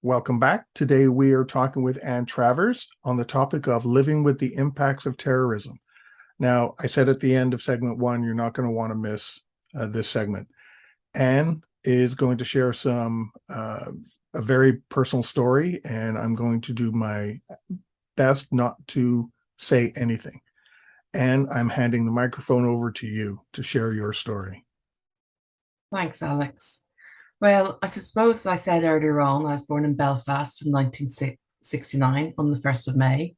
Welcome back. Today we are talking with Ann Travers on the topic of living with the impacts of terrorism. Now, I said at the end of segment one, you're not going to want to miss this segment. Ann is going to share a very personal story, and I'm going to do my best not to say anything. And I'm handing the microphone over to you to share your story. Thanks, Alex. Well, I suppose as I said earlier on, I was born in Belfast in 1969 on the 1st of May.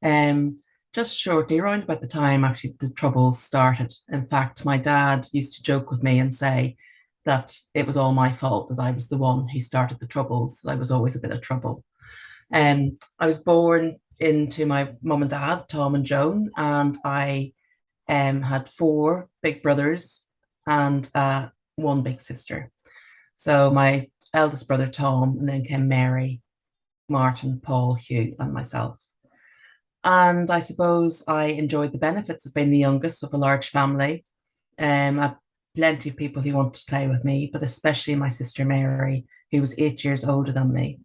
Um, just shortly around about the time actually the Troubles started. In fact, my dad used to joke with me and say that it was all my fault, that I was the one who started the Troubles, that I was always a bit of trouble. I was born into my mum and dad, Tom and Joan, and I had four big brothers and one big sister. So my eldest brother Tom, and then came Mary, Martin, Paul, Hugh, and myself. And I suppose I enjoyed the benefits of being the youngest of a large family. I had plenty of people who wanted to play with me, but especially my sister Mary, who was 8 years older than me.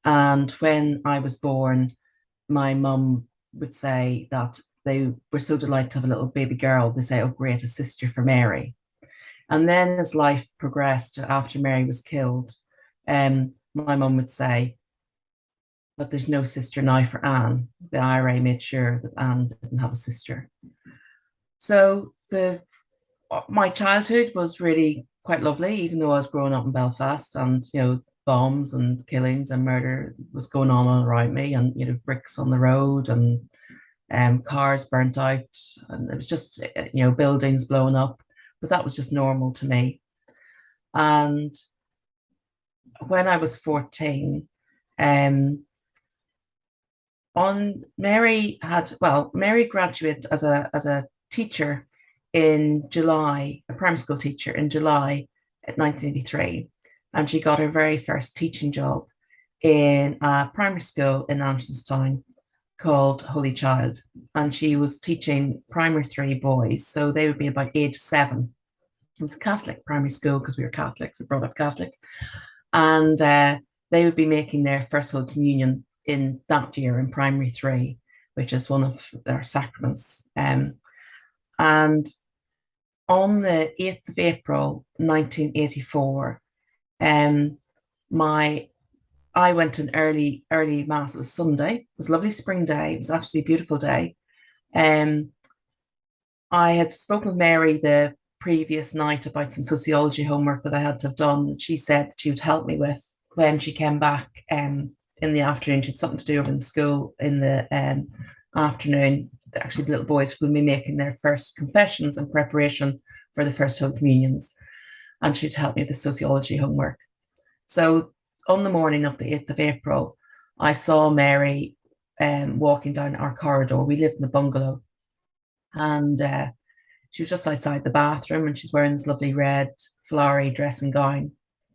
And when I was born, my mum would say that they were so delighted to have a little baby girl. They say, "Oh, great, a sister for Mary." And then as life progressed after Mary was killed, my mum would say, "But there's no sister now for Anne." The IRA made sure that Anne didn't have a sister. So the my childhood was really quite lovely, even though I was growing up in Belfast, and bombs and killings and murder was going on all around me, and bricks on the road, and cars burnt out, and it was just buildings blowing up. But that was just normal to me. And when I was 14, um, on Mary graduated as a teacher in July, a primary school teacher in July at 1983, and she got her very first teaching job in a primary school in Andersonstown called Holy Child, and she was teaching primary three boys, so they would be about age 7. It was a Catholic primary school because we were Catholics, we brought up Catholic, and they would be making their first Holy Communion in that year in primary three, which is one of their sacraments. And on the 8th of April, 1984, um, my I went to an early mass. It was Sunday. It was a lovely spring day. It was absolutely beautiful day. Um, I had spoken with Mary the previous night about some sociology homework that I had to have done. She said that she would help me with when she came back in the afternoon. She had something to do over in the school in the afternoon. Actually, the little boys would be making their first confessions in preparation for the first Holy Communions, and she'd help me with the sociology homework. So on the morning of the 8th of April, I saw Mary walking down our corridor. We lived in a bungalow, and she was just outside the bathroom, and she's wearing this lovely red flowery dressing gown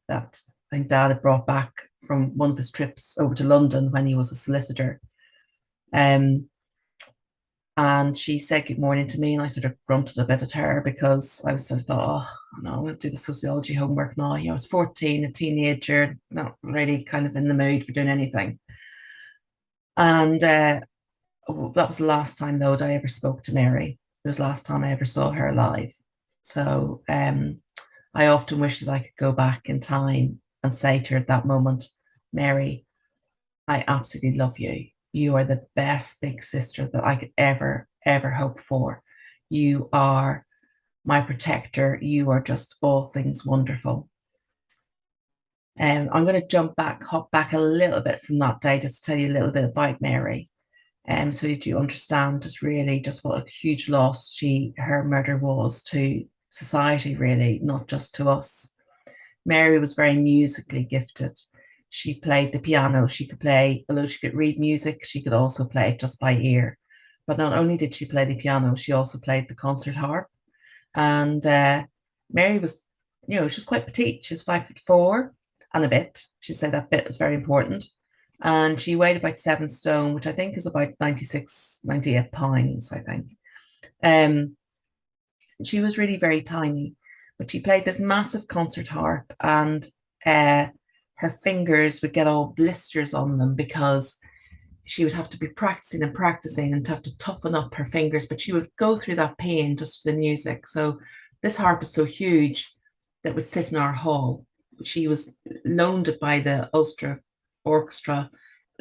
that I think Dad had brought back from one of his trips over to London when he was a solicitor. Um, and she said good morning to me, and I sort of grunted a bit at her because I was sort of thought, oh no, I'm going to do the sociology homework now. I was 14, a teenager, not really kind of in the mood for doing anything. And that was the last time, though, that I ever spoke to Mary. It was the last time I ever saw her alive. So I often wish that I could go back in time and say to her at that moment, Mary, I absolutely love you. You are the best big sister that I could ever hope for. You are my protector. You are just all things wonderful. And I'm going to hop back a little bit from that day just to tell you a little bit about Mary. So that you understand just what a huge loss her murder was to society, really, not just to us. Mary was very musically gifted. She played the piano. She could play, although she could read music, she could also play it just by ear. But not only did she play the piano, she also played the concert harp. And Mary was, she was quite petite. She was 5'4" and a bit. She'd say that bit is very important. And she weighed about 7 stone, which I think is about 96, 98 pounds, I think. Um, she was really very tiny, but she played this massive concert harp, and uh, her fingers would get all blisters on them because she would have to be practicing and practicing and have to toughen up her fingers, but she would go through that pain just for the music. So this harp is so huge that would sit in our hall. She was loaned it by the Ulster Orchestra,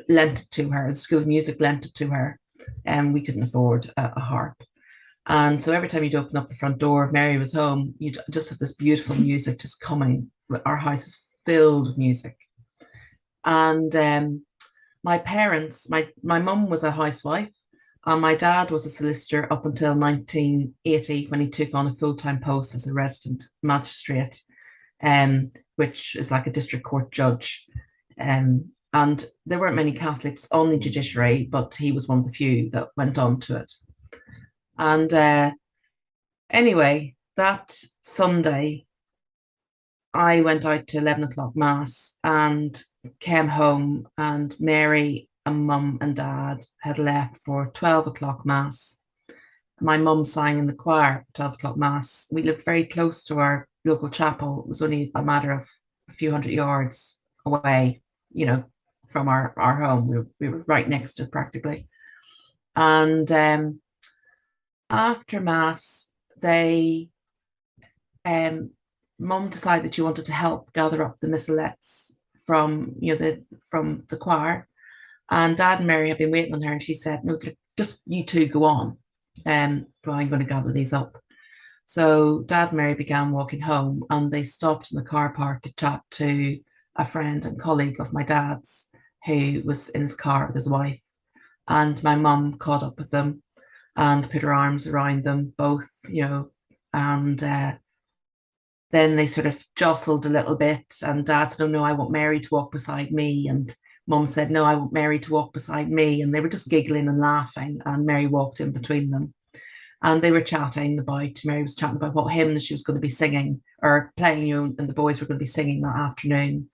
lent it to her, the School of Music lent it to her, and we couldn't afford a harp. And so every time you'd open up the front door, if Mary was home, you'd just have this beautiful music just coming. Our house is filled with music. And my parents, my mum was a housewife, and my dad was a solicitor up until 1980 when he took on a full-time post as a resident magistrate, which is like a district court judge. And there weren't many Catholics on the judiciary, but he was one of the few that went on to it. And anyway, that Sunday, I went out to 11 o'clock mass and came home, and Mary and mum and dad had left for 12 o'clock mass. My mum sang in the choir at 12 o'clock mass. We lived very close to our local chapel. It was only a matter of a few hundred yards away, you know, from our home. We were right next to it practically. And after mass, they mum decided that she wanted to help gather up the missalettes from the choir, and dad and Mary had been waiting on her, and she said, no, just you two go on, well, I'm going to gather these up. So dad and Mary began walking home, and they stopped in the car park to chat to a friend and colleague of my dad's who was in his car with his wife, and my mum caught up with them and put her arms around them both, and then they sort of jostled a little bit, and dad said, oh no, I want Mary to walk beside me, and mum said, no, I want Mary to walk beside me, and they were just giggling and laughing, and Mary walked in between them, and they were chatting about, Mary was chatting about what hymns she was going to be singing or playing, and the boys were going to be singing that afternoon.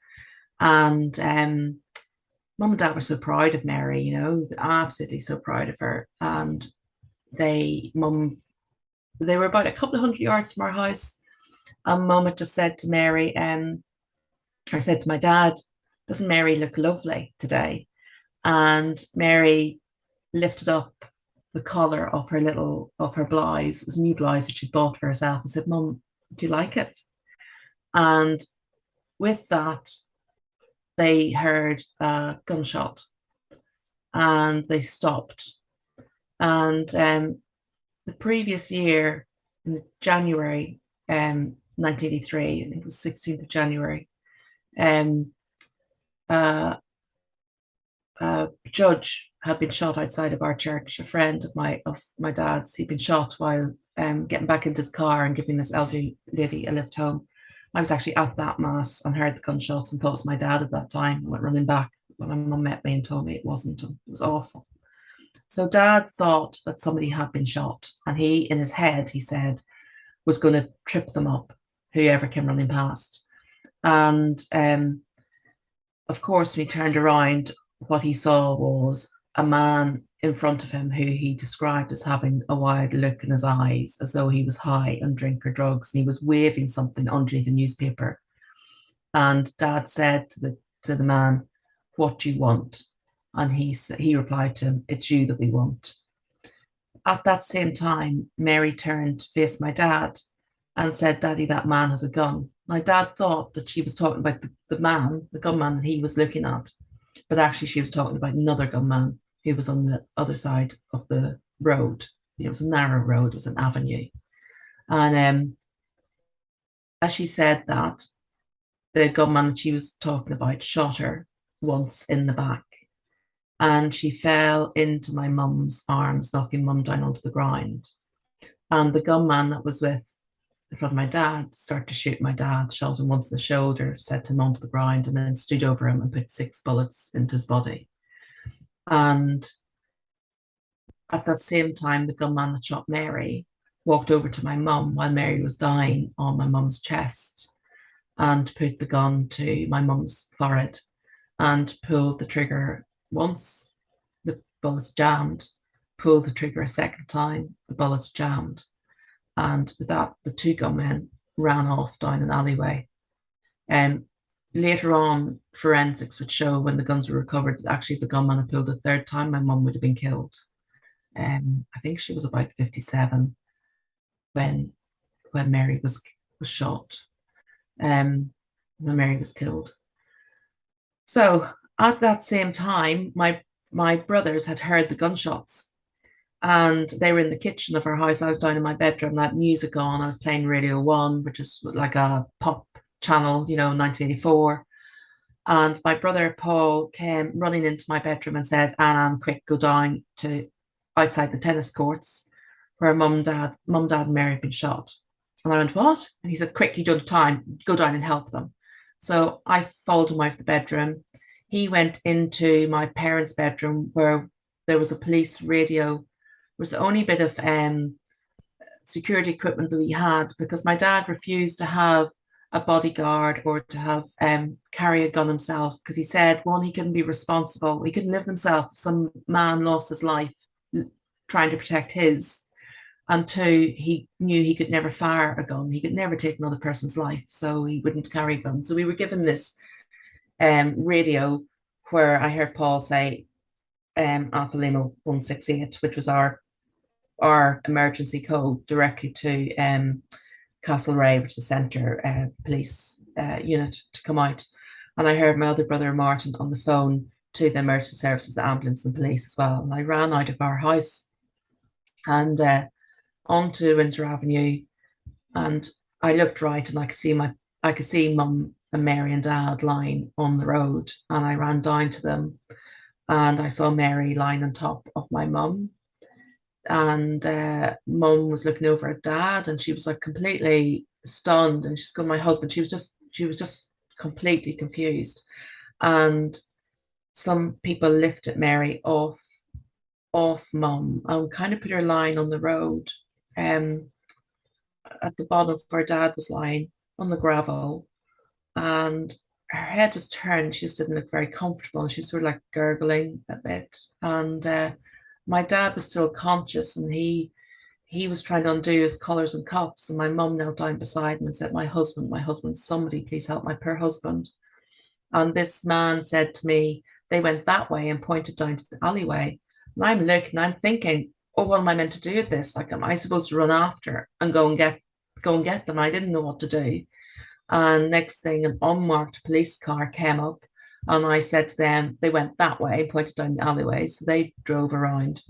And mum and dad were so proud of Mary, absolutely so proud of her. And they were about a couple of hundred yards from our house, and mum had just said to Mary, or said to my dad, doesn't Mary look lovely today? And Mary lifted up the collar of her blouse. It was a new blouse that she'd bought for herself, and said, Mum, do you like it? And with that, they heard a gunshot, and they stopped. And the previous year, in January 1983, I think it was 16th of January, a judge had been shot outside of our church. A friend of my dad's, he'd been shot while getting back into his car and giving this elderly lady a lift home. I was actually at that mass and heard the gunshots and thought it was my dad at that time. I went running back when my mum met me and told me it wasn't. It was awful. So dad thought that somebody had been shot, and he, in his head, he said, was going to trip them up, whoever came running past. And of course, when he turned around, what he saw was a man in front of him who he described as having a wild look in his eyes, as though he was high on drink or drugs, and he was waving something underneath the newspaper. And dad said to the man, what do you want? And he replied to him, it's you that we want. At that same time, Mary turned to face my dad and said, Daddy, that man has a gun. My dad thought that she was talking about the gunman that he was looking at, but actually she was talking about another gunman who was on the other side of the road. It was a narrow road, it was an avenue. And as she said that, the gunman that she was talking about shot her once in the back, and she fell into my mum's arms, knocking mum down onto the ground. And the gunman that was with in front of my dad started to shoot my dad, shot him once in the shoulder, set him onto the ground, and then stood over him and put 6 bullets into his body. And at that same time, the gunman that shot Mary walked over to my mum while Mary was dying on my mum's chest and put the gun to my mum's forehead and pulled the trigger once, the bullets jammed, pulled the trigger a second time, the bullets jammed. And with that, the 2 gunmen ran off down an alleyway. And later on, forensics would show when the guns were recovered that actually if the gunman had pulled a third time, my mum would have been killed. I think she was about 57 when Mary was shot. When Mary was killed. So at that same time, my brothers had heard the gunshots, and they were in the kitchen of our house. I was down in my bedroom, and I had music on. I was playing Radio One, which is like a pop channel, 1984. And my brother Paul came running into my bedroom and said, "Anne, quick, go down to outside the tennis courts where mum, dad, and Mary had been shot." And I went, "What?" And he said, "Quick, you don't have time. Go down and help them." So I followed him out of the bedroom. He went into my parents' bedroom where there was a police radio. It was the only bit of security equipment that we had because my dad refused to have a bodyguard or to have carry a gun himself because he said, one, he couldn't be responsible, he couldn't live himself if some man lost his life trying to protect his, and two, he knew he could never fire a gun, he could never take another person's life, so he wouldn't carry a gun. So we were given this radio where I heard Paul say Alpha Lima 168, which was our emergency code, directly to Castlereagh, which is the centre police unit, to come out. And I heard my other brother Martin on the phone to the emergency services, the ambulance and police as well. And I ran out of our house and onto Windsor Avenue, and I looked right, and I could see Mum and Mary and Dad lying on the road, and I ran down to them, and I saw Mary lying on top of my mum, and Mum was looking over at Dad, and she was like completely stunned, and she's going, "My husband." She was just completely confused, and some people lifted Mary off Mum and kind of put her lying on the road, um, at the bottom of where Dad was lying on the gravel, and her head was turned. She just didn't look very comfortable, and she was sort of like gurgling a bit, and my dad was still conscious, and he was trying to undo his collars and cuffs, and my mum knelt down beside him and said, my husband, somebody please help my poor husband." And this man said to me, "They went that way," and pointed down to the alleyway. And I'm looking, I'm thinking, "Oh, what am I meant to do with this? Like, am I supposed to run after and go and get them?" I didn't know what to do. And next thing, an unmarked police car came up, and I said to them, "They went that way," pointed down the alleyway. So they drove around,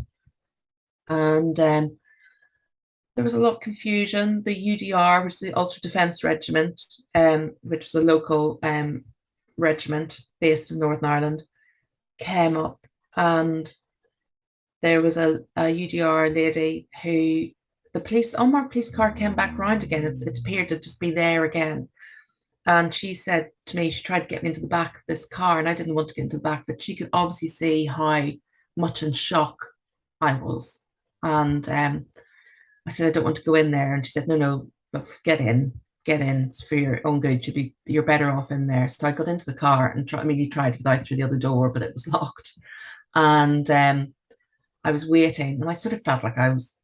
and there was a lot of confusion. The UDR, which is the Ulster Defence Regiment, which was a local regiment based in Northern Ireland, came up, and there was a UDR lady who the police unmarked police car came back round again. It appeared to just be there again. And she said to me, she tried to get me into the back of this car, and I didn't want to get into the back, but she could obviously see how much in shock I was. And I said, "I don't want to go in there." And she said, "No, no, but get in. It's for your own good. You're better off in there." So I got into the car and immediately tried to get out through the other door, but it was locked. And I was waiting, and I sort of felt like I was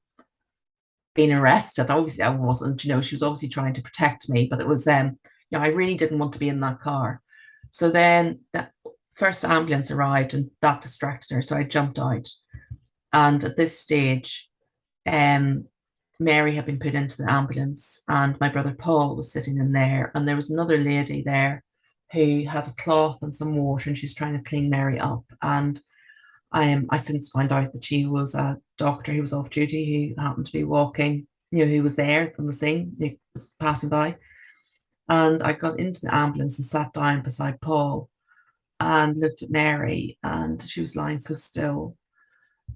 being arrested. Obviously, I wasn't. She was obviously trying to protect me, but it was I really didn't want to be in that car. So then that first ambulance arrived, and that distracted her. So I jumped out, and at this stage, um, Mary had been put into the ambulance, and my brother Paul was sitting in there, and there was another lady there who had a cloth and some water, and she was trying to clean Mary up. And I since found out that she was a doctor who was off duty, who happened to be walking, who was there on the scene, who was passing by. And I got into the ambulance and sat down beside Paul and looked at Mary, and she was lying so still.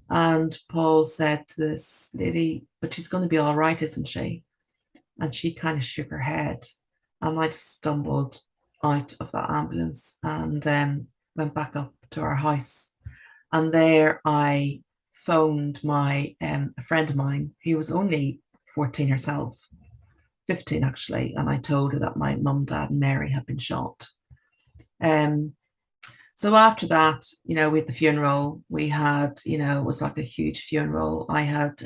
And Paul said to this lady, "But she's going to be all right, isn't she?" And she kind of shook her head. And I just stumbled out of that ambulance and went back up to our house. And there I phoned a friend of mine who was only 14 herself, 15 actually, and I told her that my mum, dad, and Mary had been shot. Um, so after that, with the funeral, we had, it was like a huge funeral. I had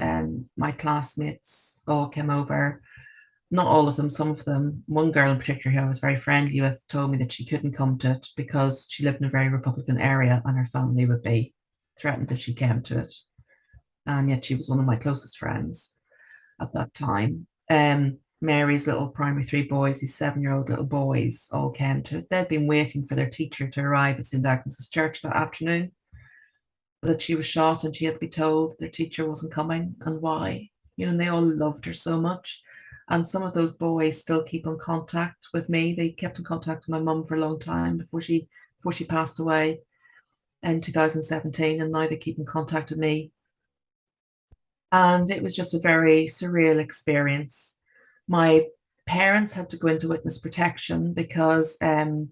my classmates all came over. Not all of them, some of them. One girl in particular who I was very friendly with told me that she couldn't come to it because she lived in a very Republican area and her family would be threatened if she came to it. And yet she was one of my closest friends at that time. Mary's little primary three boys, these 7-year-old little boys, all came to it. They'd been waiting for their teacher to arrive at St. Agnes's Church that afternoon, that she was shot, and she had to be told their teacher wasn't coming and why. And they all loved her so much. And some of those boys still keep in contact with me. They kept in contact with my mum for a long time before she passed away in 2017, and now they keep in contact with me. And it was just a very surreal experience. My parents had to go into witness protection because there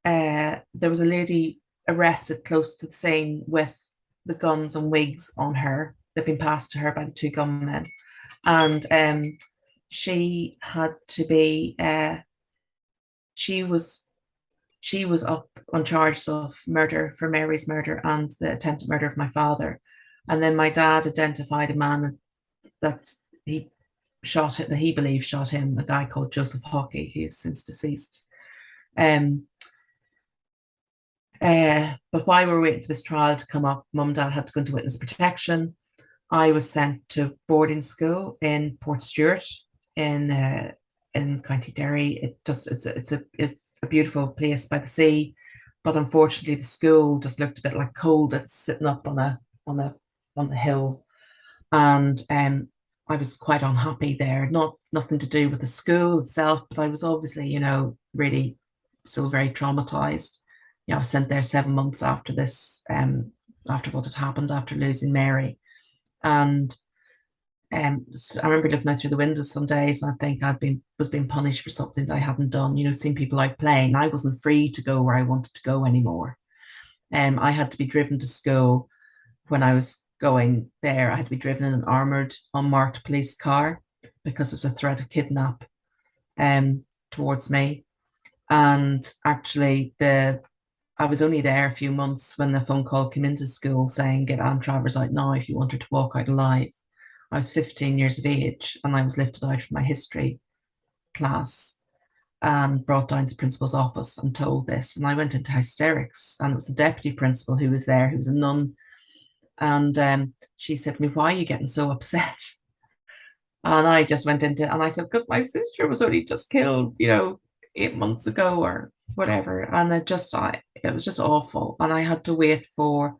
was a lady arrested close to the scene with the guns and wigs on her. They'd been passed to her by the two gunmen, and she had to be. She was she was up on charges of murder for Mary's murder and the attempted murder of my father. And then my dad identified a man that he shot it, that he believed shot him, a guy called Joseph Hockey, who is since deceased. Um, but while we were waiting for this trial to come up, mum and dad had to go into witness protection. I was sent to boarding school in Portstewart in County Derry. It's a beautiful place by the sea, but unfortunately the school just looked a bit like cold. It's sitting up on a on the hill, and I was quite unhappy there. Nothing to do with the school itself, but I was obviously, really still very traumatized. I was sent there 7 months after this, after what had happened, after losing Mary. And so I remember looking out through the windows some days, and I think was being punished for something that I hadn't done. Seeing people out playing, I wasn't free to go where I wanted to go anymore. I had to be driven to school. When I was going there, I had to be driven in an armored, unmarked police car because there's a threat of kidnap towards me. And actually, I was only there a few months when the phone call came into school saying, "Get Anne Travers out now if you want her to walk out alive." I was 15 years of age, and I was lifted out from my history class and brought down to the principal's office and told this. And I went into hysterics. And it was the deputy principal who was there, who was a nun. And she said to me, "Why are you getting so upset?" And I just went into, and I said, "Because my sister was only just killed, 8 months ago or whatever." And it was just awful. And I had to wait for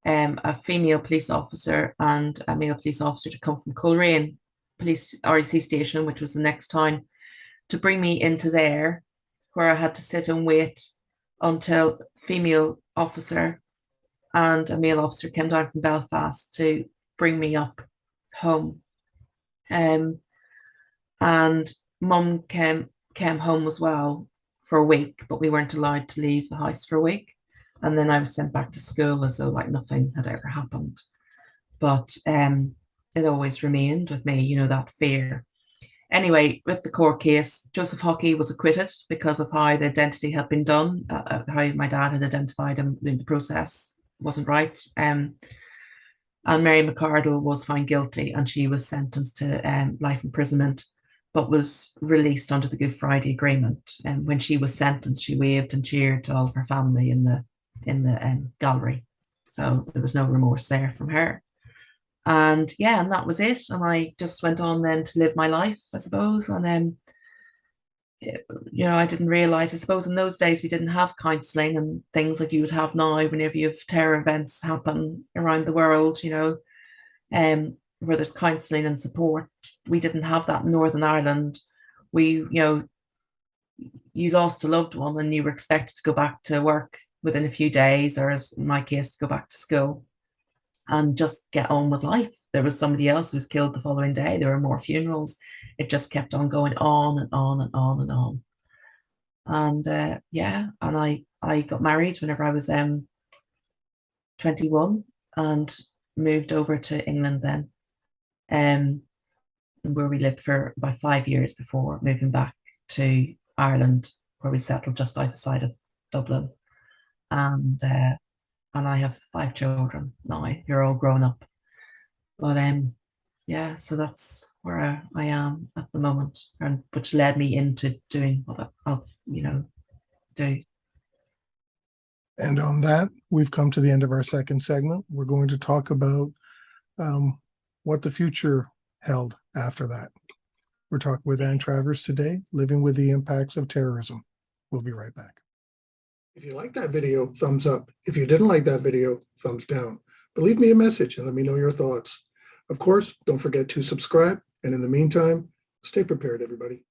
a female police officer and a male police officer to come from Coleraine Police REC station, which was the next town, to bring me into there, where I had to sit and wait until female officer and a male officer came down from Belfast to bring me up home. Um, and mum came home as well for a week, but we weren't allowed to leave the house for a week. And then I was sent back to school as though like nothing had ever happened. But it always remained with me, that fear. Anyway, with the court case, Joseph Hockey was acquitted because of how the identity had been done, how my dad had identified him. The process wasn't right. And Mary McCardle was found guilty, and she was sentenced to life imprisonment, but was released under the Good Friday Agreement. And when she was sentenced, she waved and cheered to all of her family in the gallery. So there was no remorse there from her. And yeah, and that was it. And I just went on then to live my life, I suppose. And then, I didn't realize, I suppose in those days we didn't have counseling and things like you would have now whenever you have terror events happen around the world, where there's counseling and support. We didn't have that in Northern Ireland. You lost a loved one and you were expected to go back to work within a few days, or as in my case, to go back to school and just get on with life. There was somebody else who was killed the following day. There were more funerals. It just kept on going on and on and on and on. And yeah, and I got married whenever I was 21 and moved over to England then, where we lived for about 5 years before moving back to Ireland, where we settled just outside of Dublin. And I have 5 children now. You're all grown up. But yeah, so that's where I am at the moment, and which led me into doing what I'll do. And on that, we've come to the end of our second segment. We're going to talk about what the future held after that. We're talking with Ann Travers today, living with the impacts of terrorism. We'll be right back. If you liked that video, thumbs up. If you didn't like that video, thumbs down. But leave me a message and let me know your thoughts. Of course, don't forget to subscribe. And in the meantime, stay prepared, everybody.